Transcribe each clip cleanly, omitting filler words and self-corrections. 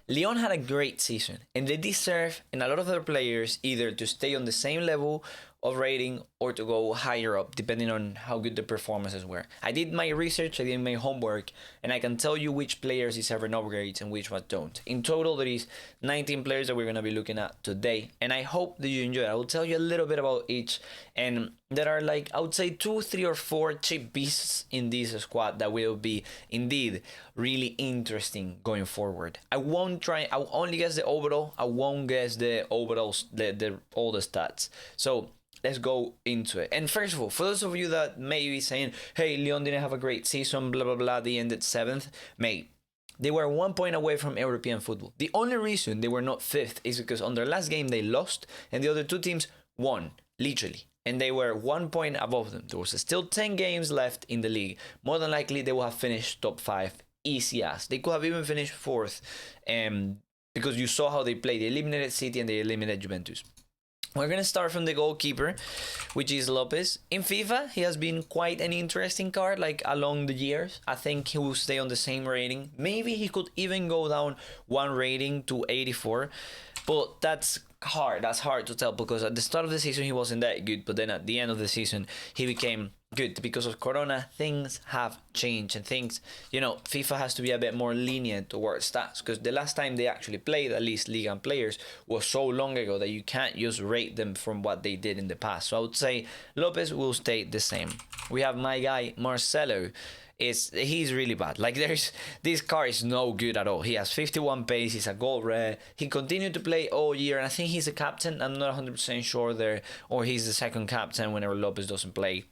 Lyon had a great season, and they deserve, and a lot of their players, either to stay on the same level of rating or to go higher up, depending on how good the performances were. I did my research, I did my homework, and I can tell you which players deserve an upgrade and which ones don't. In total, there is 19 players that we're going to be looking at today, and I hope that you enjoy it. I will tell you a little bit about each, and there are like, I would say 2, 3, or 4 cheap beasts in this squad that will be indeed really interesting going forward. I will only guess the overall, I won't guess the overalls, all the stats. So let's go into it. And first of all, for those of you that may be saying, hey, Lyon didn't have a great season, blah, blah, blah, they ended 7th, mate, they were 1 point away from European football. The only reason they were not 5th is because on their last game they lost and the other 2 teams won, literally. And they were 1 point above them. There was still 10 games left in the league. More than likely, they will have finished top 5 easy as. They could have even finished 4th because you saw how they played. They eliminated City and they eliminated Juventus. We're going to start from the goalkeeper, which is Lopes. In FIFA, he has been quite an interesting card, like along the years. I think he will stay on the same rating. Maybe he could even go down 1 rating to 84. But that's hard. That's hard to tell because at the start of the season, he wasn't that good. But then at the end of the season, he became good. Because of Corona, things have changed. And things, you know, FIFA has to be a bit more lenient towards stats. Because the last time they actually played, at least Liga and players, was so long ago that you can't just rate them from what they did in the past. So I would say Lopes will stay the same. We have my guy, Marcelo. He's really bad. Like this car is no good at all. He has 51 pace, he's a gold rare. He continued to play all year, and I think he's a captain. I'm not 100% sure there, or he's the second captain whenever Lopes doesn't play.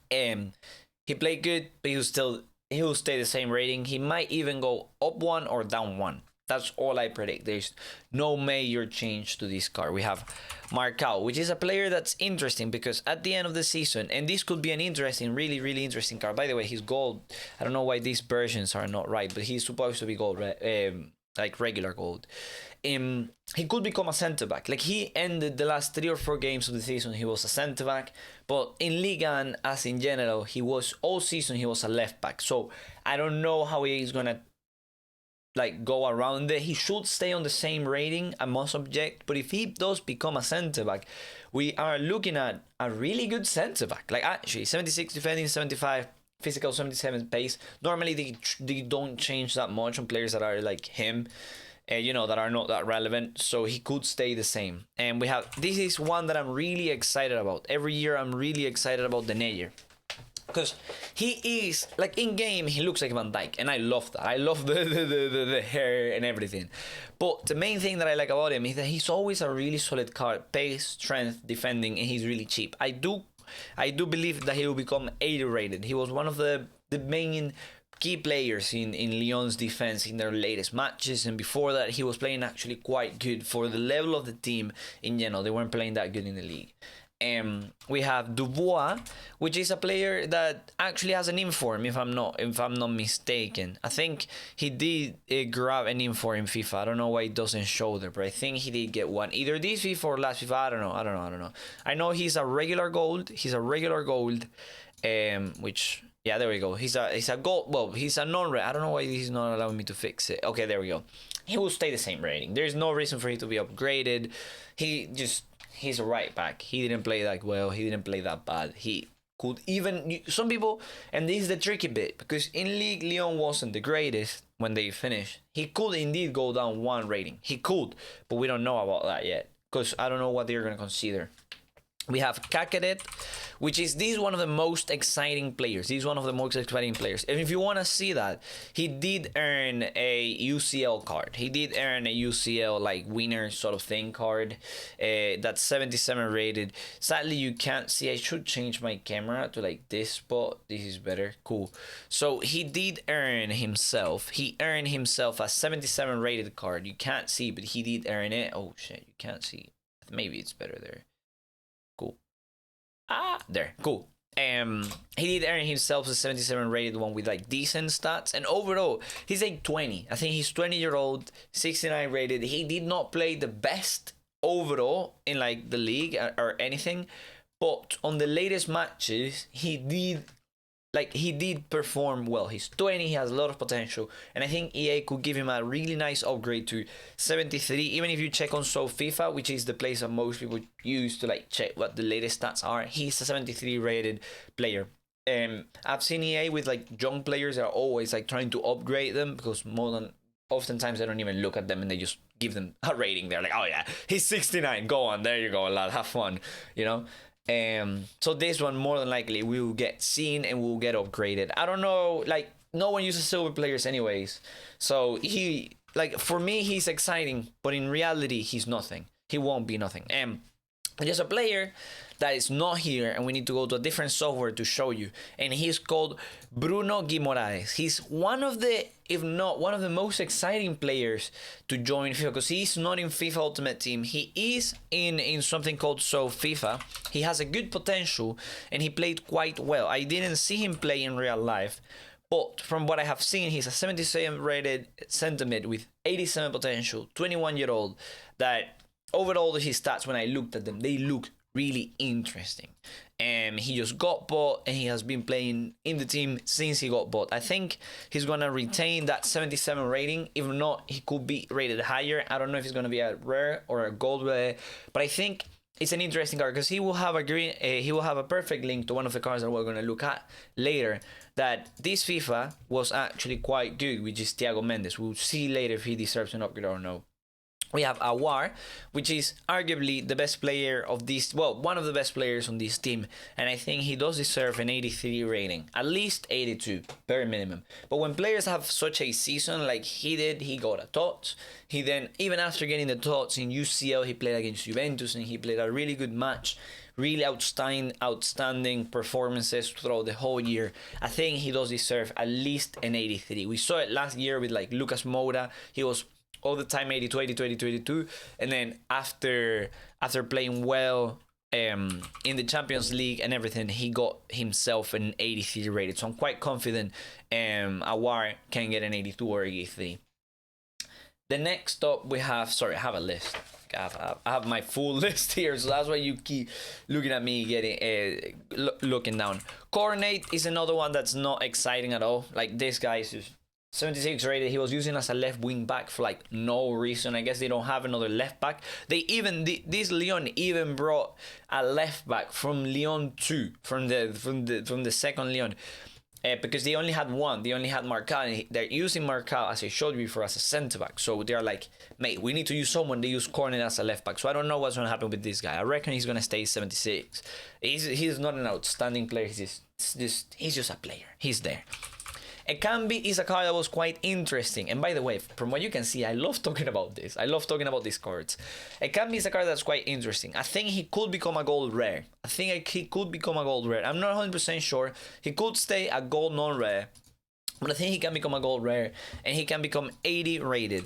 He played good, but he will stay the same rating. He might even go up 1 or down 1. That's all I predict. There's no major change to this car. We have Marcao, which is a player that's interesting because at the end of the season, and this could be an interesting, really, really interesting car. By the way, he's gold. I don't know why these versions are not right, but he's supposed to be gold, like regular gold. He could become a centre back. Like he ended the last 3 or 4 games of the season, he was a centre back. But in Liga and as in general, he was all season he was a left back. So I don't know how he's gonna like go around it. He should stay on the same rating, I must object. But if he does become a centre back, we are looking at a really good centre back. Like actually 76 defending, 75 physical, 77 pace. Normally they don't change that much on players that are like him, you know, that are not that relevant. So he could stay the same. And we have, this is one that I'm really excited about. Every year I'm really excited about Denayer. Because he is, like in game, he looks like Van Dijk. And I love that. I love the hair and everything. But the main thing that I like about him is that he's always a really solid card. Pace, strength, defending, and he's really cheap. I do believe that he will become 80 rated. He was one of the main key players in Lyon's defense in their latest matches. And before that, he was playing actually quite good for the level of the team in general. They weren't playing that good in the league. We have Dubois, which is a player that actually has an inform, if I'm not mistaken. I think he did grab an inform in FIFA. I don't know why it doesn't show there, but I think he did get one. Either this FIFA or last FIFA. I don't know. I know he's a regular gold. Which, yeah, there we go. He's a gold. Well, he's a non-red. I don't know why he's not allowing me to fix it. Okay, there we go. He will stay the same rating. There's no reason for him to be upgraded. He's a right back. He didn't play that well. He didn't play that bad. He could even, some people, and this is the tricky bit, because in League, Lyon wasn't the greatest when they finished. He could indeed go down 1 rating. He could, but we don't know about that yet, because I don't know what they're going to consider. We have Cacaret, which is one of the most exciting players. He's one of the most exciting players. And if you want to see that, he did earn a UCL card. He did earn a UCL like winner sort of thing card. That's 77 rated. Sadly, you can't see. I should change my camera to like this, but this is better. Cool. So he did earn himself. He earned himself a 77 rated card. You can't see, but he did earn it. Oh shit, you can't see. Maybe it's better there. Cool. There. Cool. He did earn himself a 77 rated one with like decent stats, and overall he's like 20. I think he's 20-year-old, 69 rated. He did not play the best overall in like the league or anything, but on the latest matches he did like he did perform well. He's 20, he has a lot of potential, and I think EA could give him a really nice upgrade to 73. Even if you check on FIFA, which is the place that most people use to like check what the latest stats are, he's a 73 rated player. I've seen EA with like young players that are always like trying to upgrade them, because oftentimes they don't even look at them and they just give them a rating. They're like, oh yeah, he's 69, go on, there you go, lad, have fun, you know. So this one more than likely will get seen and will get upgraded. I don't know, like no one uses silver players anyways, so he, like, for me he's exciting, but in reality he's nothing. He won't be nothing. There's a player that is not here, and we need to go to a different software to show you, and he's called Bruno Guimaraes. He's one of the, if not one of the most exciting players to join FIFA, because he's not in FIFA Ultimate Team. He is in something called FIFA. He has a good potential, and he played quite well. I didn't see him play in real life, but from what I have seen, he's a 77 rated center mid with 87 potential, 21-year-old, that overall his stats, when I looked at them, they look really interesting. He just got bought, and he has been playing in the team since he got bought. I think he's gonna retain that 77 rating. If not, he could be rated higher. I don't know if he's gonna be a rare or a gold rare, but I think it's an interesting card, because he will have a perfect link to one of the cards that we're gonna look at later. That this FIFA was actually quite good, which is Thiago Mendes. We'll see later if he deserves an upgrade or no. We have AOUAR, which is arguably the best player of this, well, one of the best players on this team, and I think he does deserve an 83 rating, at least 82, bare minimum. But when players have such a season like he did, he got a TOTS. He then, even after getting the TOTS in UCL, he played against Juventus, and he played a really good match. Really outstanding performances throughout the whole year. I think he does deserve at least an 83. We saw it last year with like Lucas Moura. He was all the time 82, 82, 82, 82, and then after playing well in the Champions League and everything, he got himself an 83 rated. So I'm quite confident AOUAR can get an 82 or 83. The next up we have, sorry, I have a list. I have my full list here, so that's why you keep looking at me getting looking down. Cornet is another one that's not exciting at all. Like, this guy is just 76 rated. He was using as a left wing back for like no reason. I guess they don't have another left back. They even this Lyon even brought a left back from Lyon 2, from the second Lyon, because they only had one. They only had Marcal, and they're using Marcal, as I showed you before, as a centre back. So they're like, mate, we need to use someone. They use Cornet as a left back. So I don't know what's gonna happen with this guy. I reckon he's gonna stay 76. He's not an outstanding player. He's just a player. He's there. Ekambi is a card that was quite interesting. And by the way, from what you can see, I love talking about this. I love talking about these cards. Ekambi is a card that's quite interesting. I think he could become a gold rare. He could become a gold rare. I'm not 100% sure. He could stay a gold non-rare, but I think he can become a gold rare, and he can become 80 rated.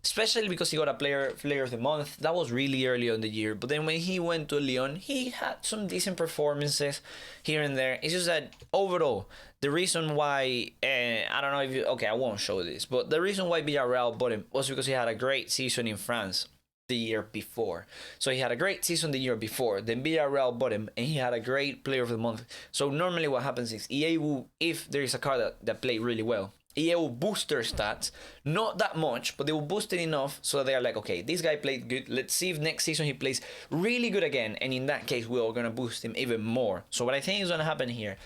Especially because he got a player of the month. That was really early in the year. But then when he went to Lyon, he had some decent performances here and there. It's just that overall, the reason why, I don't know if you, okay, I won't show this, but the reason why Villarreal bought him was because he had a great season in France the year before. So he had a great season the year before, then Villarreal bought him, and he had a great player of the month. So normally what happens is EA will, if there is a card that played really well, EA will boost their stats, not that much, but they will boost it enough so they are like, okay, this guy played good, let's see if next season he plays really good again, and in that case we're gonna boost him even more. So what I think is gonna happen here,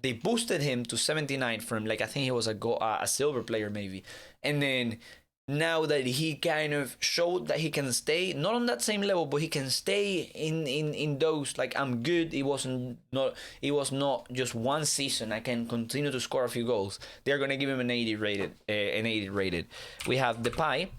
they boosted him to 79 from, like, I think he was a silver player maybe, and then now that he kind of showed that he can stay not on that same level, but he can stay in those, like, I'm good, it was not just one season, I can continue to score a few goals, they're gonna give him an 80 rated. We have DEPAY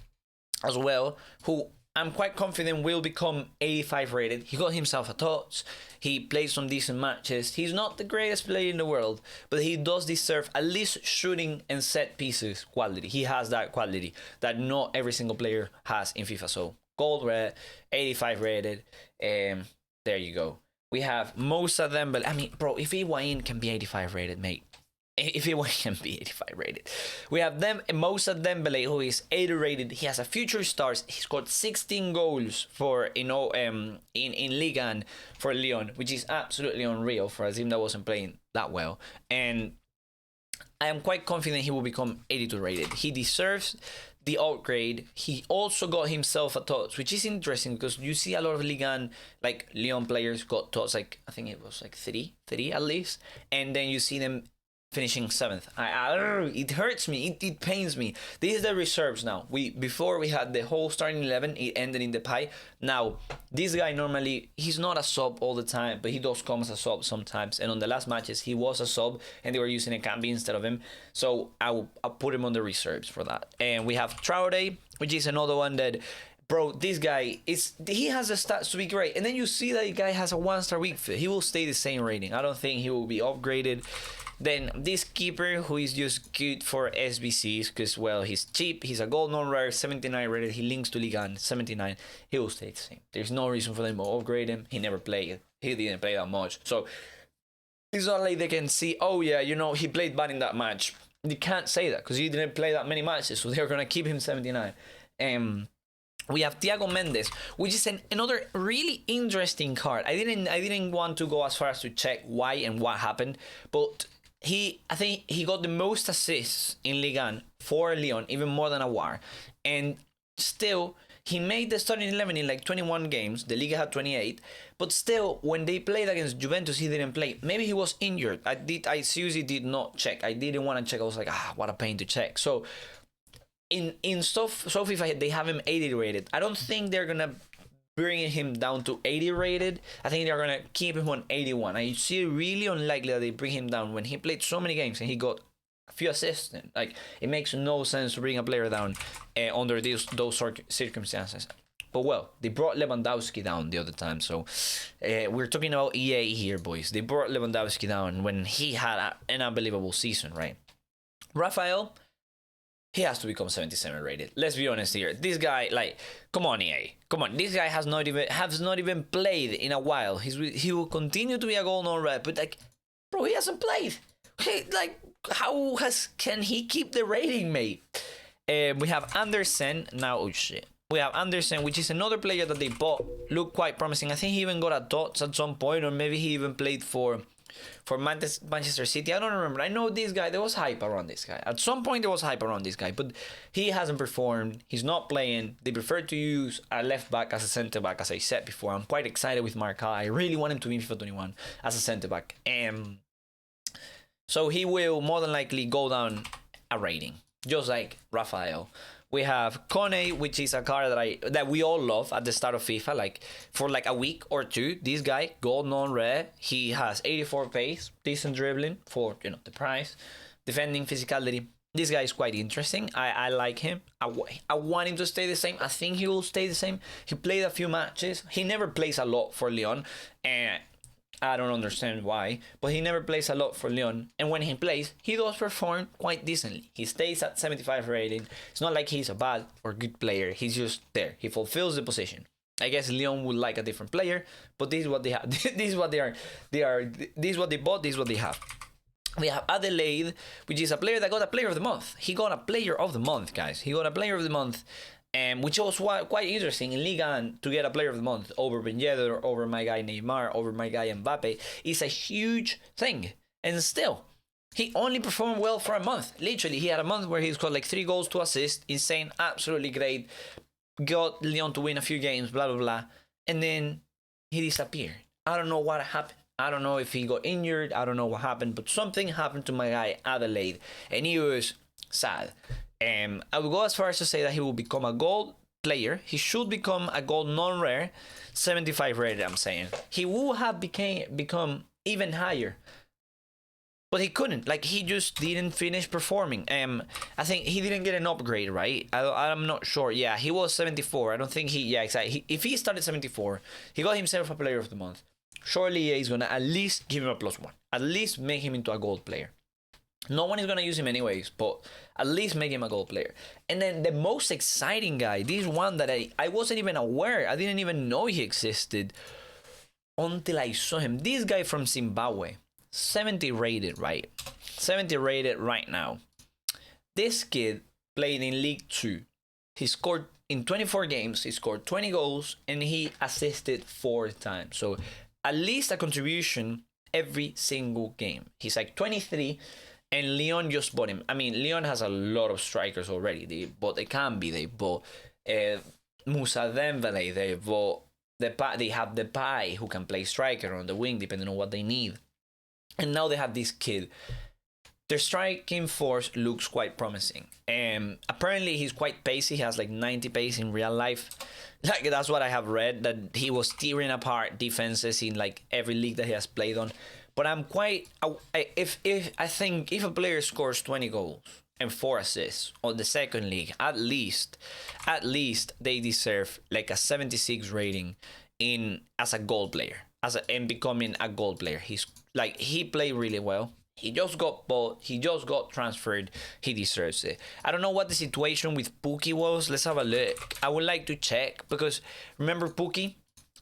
as well, who I'm quite confident will become 85 rated. He got himself a TOTS. He played some decent matches. He's not the greatest player in the world, but he does deserve at least shooting and set pieces quality. He has that quality that not every single player has in FIFA. So gold rare, 85 rated. There you go. We have Moussa Dembele. I mean, bro, if Higuain can be 85 rated, mate, if he can be 85 rated. We have them, Moussa Dembele, who is 80 rated. He has a future stars. He scored 16 goals for in Ligue 1 for Lyon, which is absolutely unreal for a team that wasn't playing that well. And I am quite confident he will become 82 rated. He deserves the upgrade. He also got himself a TOTS, which is interesting because you see a lot of Ligue 1, like Lyon players got TOTS, like I think it was like 3 at least, and then you see them finishing 7th. It hurts me. It pains me. These are the reserves now. Before we had the whole starting 11. It ended in DEPAY. Now this guy normally he's not a sub all the time, but he does come as a sub sometimes. And on the last matches he was a sub, and they were using a Cambi instead of him. So I'll put him on the reserves for that. And we have Traore, which is another one that. Bro, this guy he has the stats to be great, and then you see that the guy has a 1-star weak fit. He will stay the same rating. I don't think he will be upgraded. Then this keeper who is just good for SBCs because well he's cheap. He's a gold non-rare, 79 rated. He links to Ligue 1, 79. He will stay the same. There's no reason for them to upgrade him. He never played. He didn't play that much. So it's not like they can see, oh yeah, you know, he played bad in that match. They can't say that because he didn't play that many matches. So they're gonna keep him 79. We have Thiago Mendes, which is another really interesting card. I didn't want to go as far as to check why and what happened, but I think he got the most assists in Ligue 1 for Lyon, even more than AOUAR, and still he made the starting 11 in like 21 games. The Liga had 28, but still when they played against Juventus, he didn't play. Maybe he was injured. I seriously did not check. I didn't want to check. I was like, what a pain to check. So. In FIFA, they have him 80 rated. I don't think they're gonna bring him down to 80 rated. I think they're gonna keep him on 81. I see it really unlikely that they bring him down when he played so many games and he got a few assists. Like it makes no sense to bring a player down under those circumstances. But well, they brought Lewandowski down the other time. So we're talking about EA here, boys. They brought Lewandowski down when he had an unbelievable season, right? Rafael. He has to become 77 rated. Let's be honest here. This guy, like, come on, EA. Come on. This guy has not even played in a while. He will continue to be a goal non-red, but like, bro, he hasn't played. Like, can he keep the rating, mate? We have Andersen now. Oh shit. We have Andersen, which is another player that they bought. Looked quite promising. I think he even got a dots at some point, or maybe he even played for Manchester City. I don't remember. I know this guy. There was hype around this guy. At some point, there was hype around this guy, but he hasn't performed. He's not playing. They prefer to use a left back as a centre back, as I said before. I'm quite excited with Marca. I really want him to be in FIFA21 as a centre back. So he will more than likely go down a rating, just like Rafael. We have Kone, which is a card that we all love at the start of FIFA, like for like a week or two. This guy, gold non-red, he has 84 pace, decent dribbling for the price, defending physicality. This guy is quite interesting. I like him. I want him to stay the same. I think he will stay the same. He played a few matches. He never plays a lot for Lyon, and I don't understand why, but he never plays a lot for Lyon, and when he plays, he does perform quite decently. He stays at 75 rating. It's not like he's a bad or good player. He's just there. He fulfills the position. I guess Lyon would like a different player, but this is what they have. This is what they are. This is what they bought. This is what they have. We have Adelaide, which is a player that got a player of the month. He got a player of the month, guys. He got a player of the month. Which was quite interesting in Ligue 1 to get a player of the month over Ben Yedder, over my guy Neymar, over my guy Mbappe is a huge thing. And still, he only performed well for a month. Literally, he had a month where he scored like 3 goals, 2 assists. Insane, absolutely great. Got Lyon to win a few games, blah, blah, blah. And then he disappeared. I don't know what happened. I don't know if he got injured. I don't know what happened. But something happened to my guy Adelaide. And he was sad. I would go as far as to say that he will become a gold player. He should become a gold non-rare, 75 rated, I'm saying. He would have become even higher, but he couldn't. Like, he just didn't finish performing. I think he didn't get an upgrade, right? I'm not sure. Yeah, he was 74. I don't think yeah, exactly. If he started 74, he got himself a player of the month. Surely he's gonna at least give him a +1. At least make him into a gold player. No one is going to use him anyways, but at least make him a gold player. And then the most exciting guy, this one that I wasn't even aware, I didn't even know he existed until I saw him. This guy from Zimbabwe. 70 rated, right? 70 rated right now. This kid played in League 2. He scored in 24 games, he scored 20 goals, and he assisted 4 times. So at least a contribution every single game. He's like 23, and Lyon just bought him. I mean, Lyon has a lot of strikers already. They bought Ekambi, they bought Moussa Dembele, they bought they have DEPAY, who can play striker on the wing depending on what they need. And now they have this kid. Their striking force looks quite promising. Apparently he's quite pacey. He has like 90 pace in real life. Like, that's what I have read, that he was tearing apart defenses in like every league that he has played on. But I'm quite, I think if a player scores 20 goals and 4 assists on the second league, at least they deserve like a 76 rating in as a goal player, and becoming a goal player. He's like, he played really well. He just got bought. He just got transferred. He deserves it. I don't know what the situation with Pukki was. Let's have a look. I would like to check, because remember Pukki?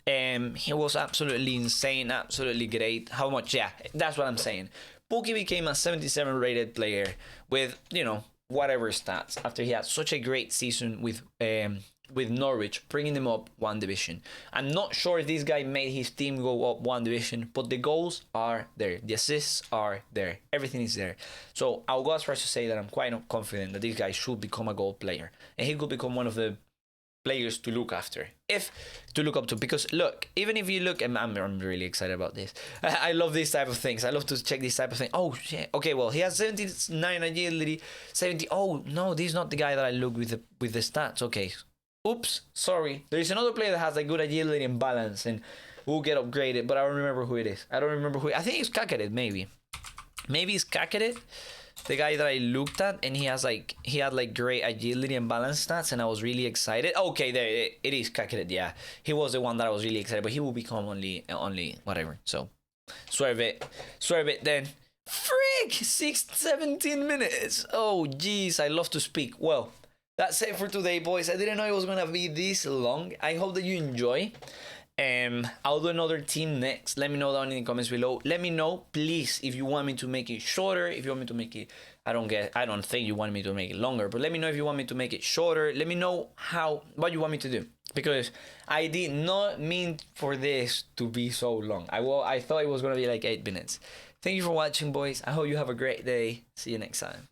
He was absolutely insane, absolutely great. How much? Yeah, that's what I'm saying. Pukki became a 77 rated player with, you know, whatever stats after he had such a great season with Norwich, bringing them up 1 division. I'm not sure if this guy made his team go up 1 division, but the goals are there, the assists are there, everything is there. So I'll go as far as to say that I'm quite confident that this guy should become a goal player, and he could become one of the players to look after, to look up to. Because look, even if you look, I'm really excited about this. I love these type of things. I love to check this type of thing. Oh shit. Okay, well, he has 79 agility, 70. Oh no, this is not the guy that I look with the stats. Okay. Oops, sorry. There is another player that has a good agility and balance and will get upgraded, but I don't remember who it is. I think it's Kakaret, maybe. Maybe it's Kakaret, the guy that I looked at, and he had like great agility and balance stats, and I was really excited. Okay, there it is, Kakaret. Yeah, he was the one that I was really excited, but he will become only whatever. So swerve it then. Frick, 17 minutes. Oh jeez, I love to speak. Well, that's it for today, boys. I didn't know it was gonna be this long. I hope that you enjoy. I'll do another team next. Let me know down in the comments below. Let me know, please, if you want me to make it shorter. If you want me to make it, I don't think you want me to make it longer, but let me know if you want me to make it shorter. Let me know what you want me to do, because I did not mean for this to be so long. I thought it was gonna be like 8 minutes. Thank you for watching, boys. I hope you have a great day. See you next time.